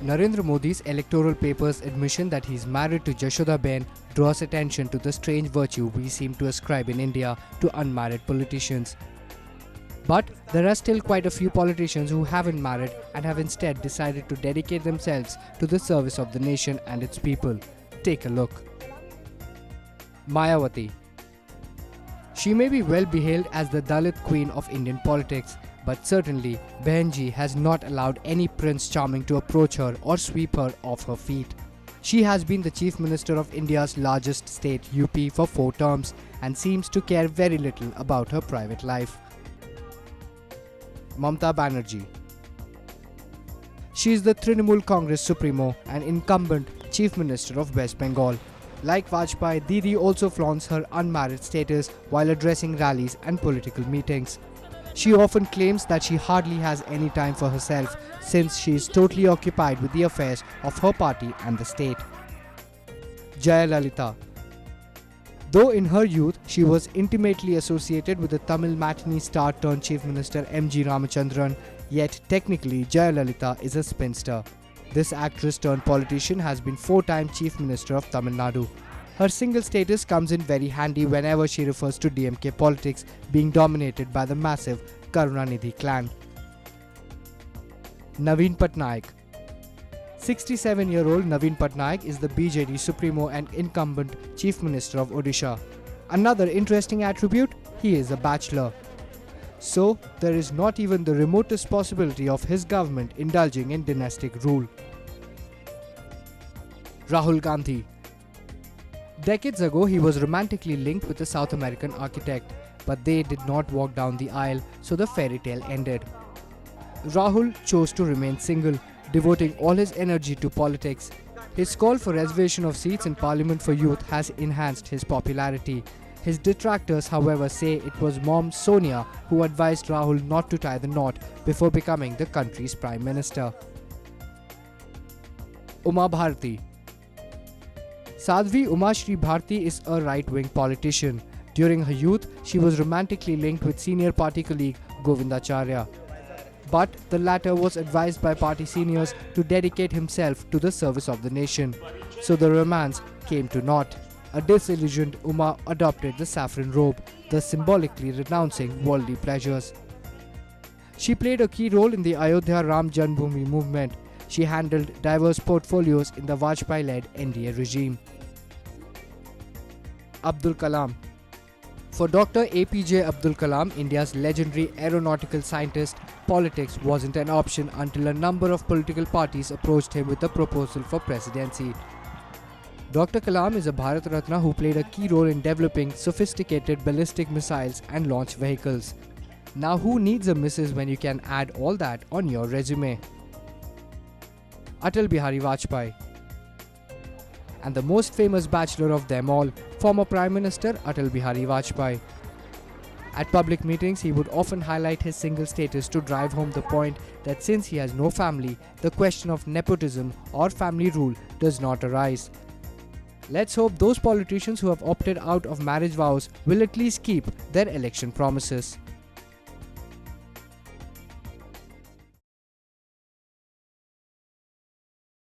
Narendra Modi's electoral papers' admission that he is married to Jashodaben draws attention to the strange virtue we seem to ascribe in India to unmarried politicians. But there are still quite a few politicians who haven't married and have instead decided to dedicate themselves to the service of the nation and its people. Take a look. Mayawati. She may be well behaved as the Dalit queen of Indian politics, but certainly Behenji has not allowed any Prince Charming to approach her or sweep her off her feet. She has been the Chief Minister of India's largest state UP for 4 terms and seems to care very little about her private life. Mamata Banerjee. She is the Trinamool Congress Supremo and incumbent Chief Minister of West Bengal. Like Vajpayee, Didi also flaunts her unmarried status while addressing rallies and political meetings. She often claims that she hardly has any time for herself since she is totally occupied with the affairs of her party and the state. Jayalalitha. Though in her youth she was intimately associated with the Tamil matinee star turned Chief Minister M.G. Ramachandran, yet technically Jayalalitha is a spinster. This actress turned politician has been 4-time Chief Minister of Tamil Nadu. Her single status comes in very handy whenever she refers to DMK politics being dominated by the massive Karunanidhi clan. Naveen Patnaik. 67-year-old Naveen Patnaik is the BJD Supremo and incumbent Chief Minister of Odisha. Another interesting attribute, he is a bachelor. So, there is not even the remotest possibility of his government indulging in dynastic rule. Rahul Gandhi. Decades ago, he was romantically linked with a South American architect, but they did not walk down the aisle, so the fairy tale ended. Rahul chose to remain single, devoting all his energy to politics. His call for reservation of seats in Parliament for youth has enhanced his popularity. His detractors, however, say it was Mom Sonia who advised Rahul not to tie the knot before becoming the country's Prime Minister. Uma Bharti. Sadhvi Uma Shri Bharti is a right-wing politician. During her youth, she was romantically linked with senior party colleague Govindacharya. But the latter was advised by party seniors to dedicate himself to the service of the nation. So the romance came to naught. A disillusioned Uma adopted the saffron robe, thus symbolically renouncing worldly pleasures. She played a key role in the Ayodhya Ram Janmabhoomi movement. She handled diverse portfolios in the Vajpayee-led NDA regime. Abdul Kalam. For Dr. APJ Abdul Kalam, India's legendary aeronautical scientist, politics wasn't an option until a number of political parties approached him with a proposal for presidency. Dr. Kalam is a Bharat Ratna who played a key role in developing sophisticated ballistic missiles and launch vehicles. Now who needs a missus when you can add all that on your resume? Atal Bihari Vajpayee. And the most famous bachelor of them all, former Prime Minister Atal Bihari Vajpayee. At public meetings, he would often highlight his single status to drive home the point that since he has no family, the question of nepotism or family rule does not arise. Let's hope those politicians who have opted out of marriage vows will at least keep their election promises.